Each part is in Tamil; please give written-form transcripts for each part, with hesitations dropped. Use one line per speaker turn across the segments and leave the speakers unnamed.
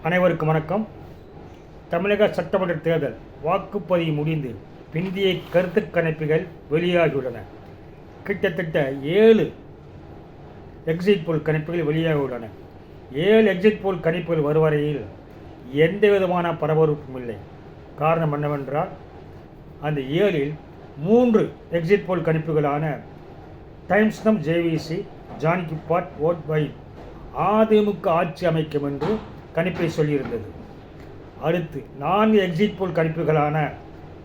அனைவருக்கும் வணக்கம். தமிழக சட்டமன்ற தேர்தல் வாக்குப்பதிவு முடிந்து பிந்திய கருத்து கணிப்புகள் வெளியாகியுள்ளன. கிட்டத்தட்ட 7 எக்ஸிட் போல் கணிப்புகள் வெளியாகியுள்ளன. 7 எக்ஸிட் போல் கணிப்புகள் வருவரையில் எந்த விதமான பரபரப்பும் இல்லை. காரணம் என்னவென்றால், அந்த 7இல் 3 எக்ஸிட் போல் கணிப்புகளான டைம்ஸ் நம், ஜேவிசி, ஜானகி பாட், ஓட் பை அதிமுக ஆட்சி அமைக்கும் என்று கணிப்பை சொல்லியிருந்தது. அடுத்து 4 எக்ஸிட் போல் கணிப்புகளான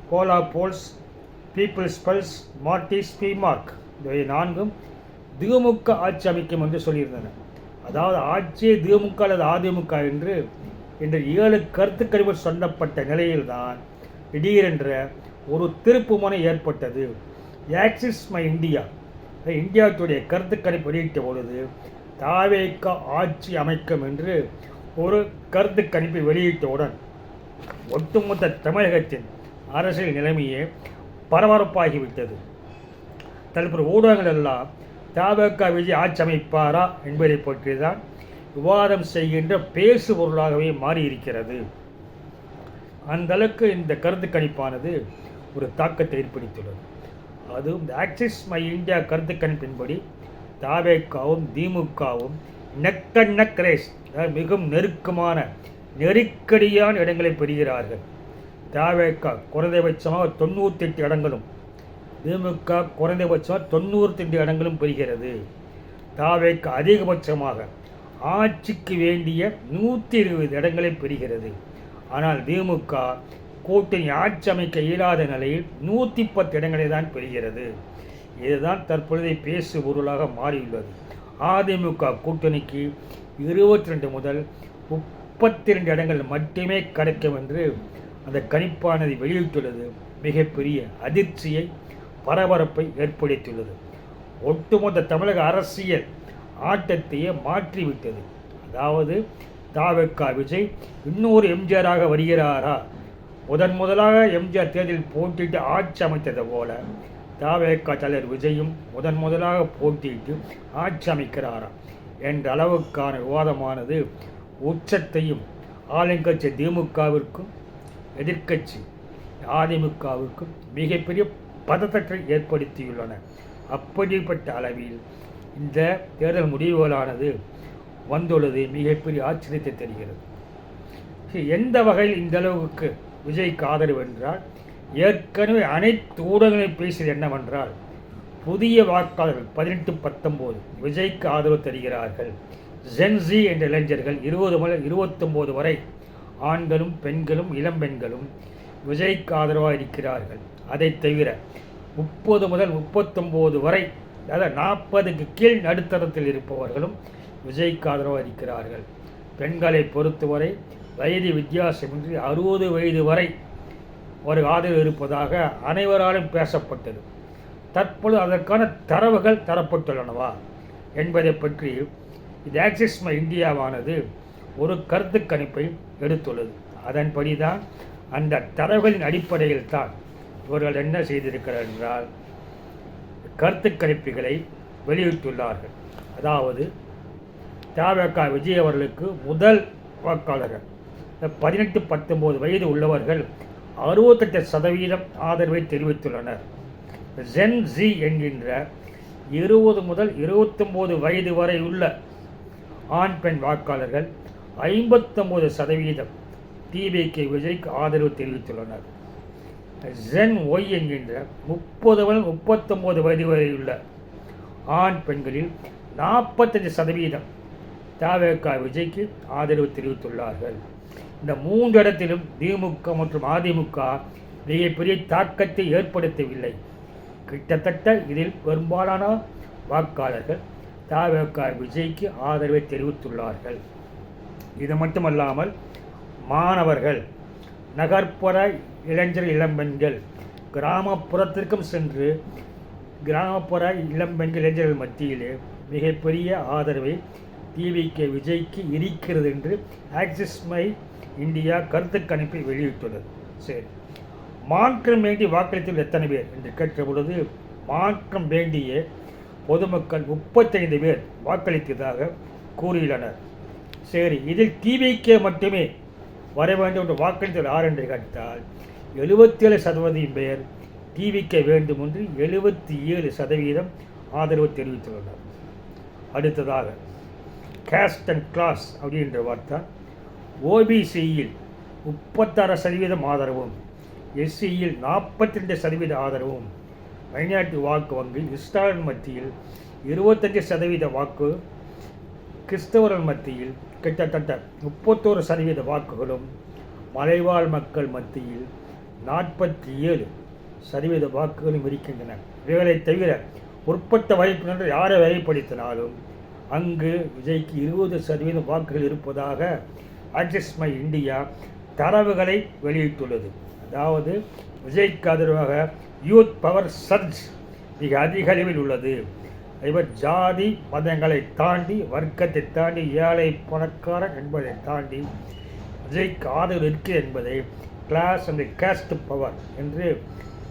கோலா போல்ஸ், பீப்புள்ஸ் பல்ஸ், மார்டிஸ், பிமார்க் இவை 4ம் திமுக ஆட்சி அமைக்கும் என்று சொல்லியிருந்தன. அதாவது ஆட்சியே திமுக அல்லது அதிமுக என்று இன்று 7 கருத்து கணிப்புகள் சொல்லப்பட்ட நிலையில்தான் திடீரென்ற ஒரு திருப்பு முனை ஏற்பட்டது. ஆக்சிஸ் மை இந்தியா இந்தியாவுடைய கருத்து கணிப்பு வெளியிட்ட பொழுது தாவேக ஆட்சி அமைக்கும் என்று ஒரு கருத்து கணிப்பை வெளியிட்டவுடன் ஒட்டுமொத்த தமிழகத்தின் அரசியல் நிலைமையே பரபரப்பாகிவிட்டது. தற்போது ஊடகங்கள் எல்லாம் தாவேக விஜய் ஆட்சி அமைப்பாரா என்பதை பற்றி தான் விவாதம் செய்கின்ற பேசு பொருளாகவே மாறியிருக்கிறது. அந்த அளவுக்கு இந்த கருத்து கணிப்பானது ஒரு தாக்கத்தை ஏற்படுத்தியுள்ளது. அதுவும் இந்த ஆக்சிஸ் மை இந்தியா கருத்து கணிப்பின்படி தாவேகவும் திமுகவும் நெக் அண்ட் நெக் ரேஸ், மிகவும் நெருக்கமான நெருக்கடியான இடங்களை பெறுகிறார்கள். தாவேக குறைந்தபட்சமாக 98 இடங்களும், திமுக குறைந்தபட்சமாக 92 இடங்களும் பெறுகிறது. தாவேக அதிகபட்சமாக ஆட்சிக்கு வேண்டிய 120 இடங்களை பெறுகிறது. ஆனால் திமுக கூட்டணி ஆட்சி அமைக்க இயலாத நிலையில் 110 இடங்களை தான் பெறுகிறது. இதுதான் தற்பொழுதைய பேசு பொருளாக மாறியுள்ளது. அதிமுக கூட்டணிக்கு 22 முதல் 32 இடங்கள் மட்டுமே கிடைக்கும் என்று அந்த கணிப்பானது வெளியிட்டுள்ளது. மிகப்பெரிய அதிர்ச்சியை, பரபரப்பை ஏற்படுத்தியுள்ளது. ஒட்டுமொத்த தமிழக அரசியல் ஆட்டத்தையே மாற்றிவிட்டது. அதாவது தாவேக விஜய் இன்னொரு எம்ஜிஆராக வருகிறாரா? முதலாக எம்ஜிஆர் தேர்தலில் போட்டிட்டு ஆட்சி அமைத்தது போல தாவேக தலைவர் விஜயும் முதலாக போட்டியிட்டு ஆட்சி அமைக்கிறாரா என்ற அளவுக்கான விவாதமானது உச்சத்தையும் ஆளுங்கட்சி திமுகவிற்கும் எதிர்க்கட்சி அதிமுகவிற்கும் மிகப்பெரிய பதற்றத்தை ஏற்படுத்தியுள்ளன. அப்படிப்பட்ட அளவில் இந்த தேர்தல் முடிவுகளானது வந்துள்ளது மிகப்பெரிய ஆச்சரியத்தை தருகிறது. எந்த வகையில் இந்த அளவுக்கு விஜய்க்கு ஆதரவு என்றால், ஏற்கனவே அனைத்து ஊடகங்களையும் பேசியது என்னவென்றால், புதிய வாக்காளர்கள் 18-19 விஜய்க்கு ஆதரவு தருகிறார்கள். ஜென்சி என்ற இளைஞர்கள் 20 முதல் 29 வரை ஆண்களும் பெண்களும் இளம்பெண்களும் விஜய்க்கு ஆதரவாக இருக்கிறார்கள். அதை தவிர 30 முதல் 39 வரை, அதாவது 40க்கு கீழ் நடுத்தரத்தில் இருப்பவர்களும் விஜய்க்கு ஆதரவாக இருக்கிறார்கள். பெண்களை பொறுத்தவரை வயது வித்தியாசமின்றி 60 வயது வரை ஒரு ஆதரவு இருப்பதாக அனைவராலும் பேசப்பட்டது. தற்பொழுது அதற்கான தரவுகள் தரப்பட்டுள்ளனவா என்பதை பற்றி இது ஆக்சிஸ் மை இந்தியாவானது ஒரு கருத்து கணிப்பை எடுத்துள்ளது. அதன்படி தான் அந்த தரவுகளின் அடிப்படையில் தான் இவர்கள் என்ன செய்திருக்கிறார் என்றால், கருத்து கணிப்புகளை வெளியிட்டுள்ளார்கள். அதாவது தாவேக விஜய் அவர்களுக்கு முதல் வாக்காளர்கள் 18-19 வயது உள்ளவர்கள் 68% ஆதரவை தெரிவித்துள்ளனர். ஜென் ஜி என்கின்ற 20 முதல் 29 வயது வரை உள்ள ஆண் பெண் வாக்காளர்கள் 59% டிவிகே விஜய்க்கு ஆதரவு தெரிவித்துள்ளனர். ஜென் ஒய் என்கின்ற 30 முதல் 39 வயது வரை உள்ள ஆண் பெண்களில் 45% தாவேக விஜய்க்கு ஆதரவு தெரிவித்துள்ளார்கள். இந்த 3 இடத்திலும் திமுக மற்றும் அதிமுக மிகப்பெரிய தாக்கத்தை ஏற்படுத்தவில்லை. கிட்டத்தட்ட இதில் பெரும்பாலான வாக்காளர்கள் தாவேக விஜய்க்கு ஆதரவை தெரிவித்துள்ளார்கள். இது மட்டுமல்லாமல் மாணவர்கள், நகர்ப்புற இளைஞர் இளம்பெண்கள் கிராமப்புறத்திற்கும் சென்று கிராமப்புற இளம்பெண்கள் இளைஞர்கள் மத்தியிலே மிகப்பெரிய ஆதரவை டிவிகே விஜய்க்கு இருக்கிறது என்று ஆக்சிஸ் மை இந்தியா கருத்து கணிப்பை வெளியிட்டுள்ளது. சரி, மாற்றம் வேண்டி வாக்களித்துள்ள எத்தனை பேர் என்று கேட்ட பொழுது, மாற்றம் வேண்டிய பொதுமக்கள் 35 பேர் வாக்களித்ததாக கூறியுள்ளனர். சரி, இதில் டிவிக்கே மட்டுமே வர வேண்டும் என்று வாக்களித்தல் யார் என்று கேட்டால் 77% பேர் டிவிக்கே வேண்டும் என்று 77% ஆதரவு தெரிவித்துள்ளனர். அடுத்ததாக கேஸ்ட் அண்ட் கிளாஸ் அப்படின்ற வார்த்தை ஓபிசியில் 36% ஆதரவும், எஸ்சியில் 42% ஆதரவும், மைனாரிட்டி வாக்கு வங்கி இஸ்லாமியர் மத்தியில் 25% வாக்கு, கிறிஸ்தவர்கள் மத்தியில் கிட்டத்தட்ட 31% வாக்குகளும், மலைவாழ் மக்கள் மத்தியில் 47% வாக்குகளும் இருக்கின்றன. இவைகளை தவிர உட்பட்ட வகைப்பினர் யாரை வகைப்படுத்தினாலும் அங்கு விஜய்க்கு 20% வாக்குகள் இருப்பதாக ஆக்சிஸ் மை இந்தியா தரவுகளை வெளியிட்டுள்ளது. அதாவது விஜய்க்கு ஆதரவாக யூத் பவர் சர்ஜ் மிக அதிக அளவில் உள்ளது. இவர் ஜாதி மதங்களை தாண்டி, வர்க்கத்தை தாண்டி, ஏழை பணக்காரன் என்பதை தாண்டி விஜய்க்கு ஆதரவு இருக்கிறது என்பதை கிளாஸ் அண்ட் கேஸ்ட் பவர் என்று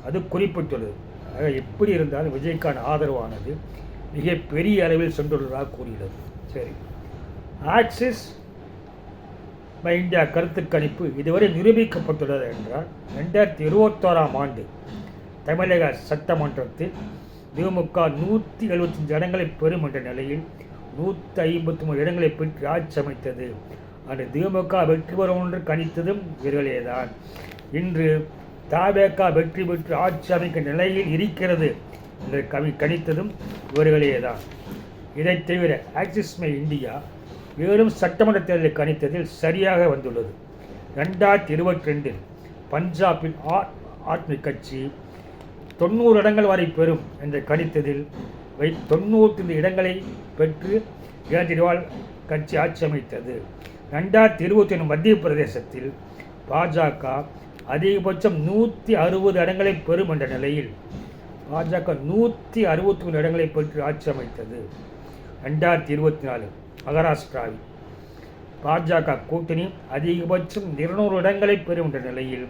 அது குறிப்பிட்டுள்ளது. ஆக எப்படி இருந்தாலும் விஜய்க்கான ஆதரவானது மிக பெரிய அளவில் சென்றுள்ளதாக கூறுகிறது. சரி, ஆக்சிஸ் மை இந்தியா கருத்து கணிப்பு இதுவரை நிரூபிக்கப்பட்டுள்ளது என்றால் 2021ஆம் ஆண்டு தமிழக சட்டமன்றத்தில் திமுக 175 இடங்களை பெறும் என்ற நிலையில் 153 இடங்களை பெற்று ஆட்சி அமைத்தது. அன்று திமுக வெற்றி பெறும் என்று கணித்ததும் இவர்களேதான். இன்று தவேக வெற்றி பெற்று ஆட்சி அமைக்கும் நிலையில் இருக்கிறது என்று கணித்ததும் இவர்களேதான். இதைத் தவிர ஆக்சிஸ் மை இந்தியா மேலும் சட்டமன்ற தேர்தலை கணித்ததில் சரியாக வந்துள்ளது. 2022 பஞ்சாபில் ஆத்மி கட்சி 90 இடங்கள் வரை பெறும் என்ற கணித்ததில் 95 இடங்களை பெற்று கேஜ்ரிவால் கட்சி ஆட்சி அமைத்தது. 2021 மத்திய பிரதேசத்தில் பாஜக அதிகபட்சம் 160 இடங்களை பெறும் என்ற நிலையில் பாஜக 163 இடங்களை பெற்று ஆட்சி அமைத்தது. 2024 மகாராஷ்டிராவில் பாஜக கூட்டணி அதிகபட்சம் 200 இடங்களை பெறும் என்ற நிலையில்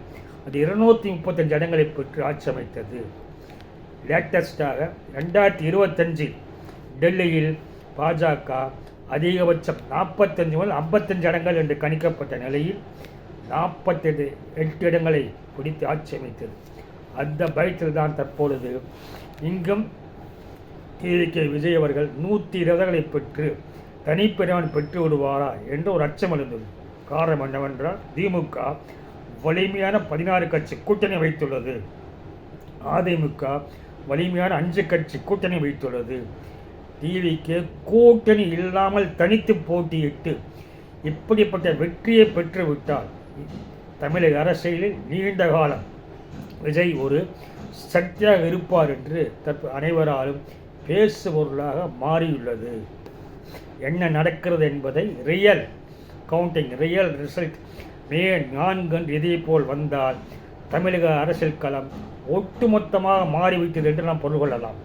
அது 235 இடங்களை பெற்று ஆட்சி அமைத்தது. லேட்டஸ்டாக 2025 டெல்லியில் பாஜக அதிகபட்சம் 45 முதல் 55 இடங்கள் என்று கணிக்கப்பட்ட நிலையில் 48 இடங்களை பிடித்து ஆட்சி அமைத்தது. அந்த பயத்தில் தான் தற்பொழுது இங்கும் டிவிகே விஜய் அவர்கள் 120 இடங்களை பெற்று தனிப்பெருமான் பெற்று விடுவாரா என்று ஒரு அச்சம் எழுந்தது. காரணம் என்னவென்றால் திமுக வலிமையான 16 கட்சி கூட்டணி வைத்துள்ளது. அதிமுக வலிமையான 5 கட்சி கூட்டணி வைத்துள்ளது. டிவிக்கு கூட்டணி இல்லாமல் தனித்து போட்டியிட்டு இப்படிப்பட்ட வெற்றியை பெற்றுவிட்டால் தமிழக அரசியலில் நீண்ட காலம் விஜய் ஒரு சக்தியாக இருப்பார் என்று அனைவராலும் பேசுபொருளாக மாறியுள்ளது. என்ன நடக்கிறது என்பதை ரியல் கவுண்டிங், ரியல் ரிசல்ட் மே 4 இதே போல் வந்தால் தமிழக அரசியல் களம் ஒட்டுமொத்தமாக மாறிவிட்டது என்று நாம் பொருள் கொள்ளலாம்.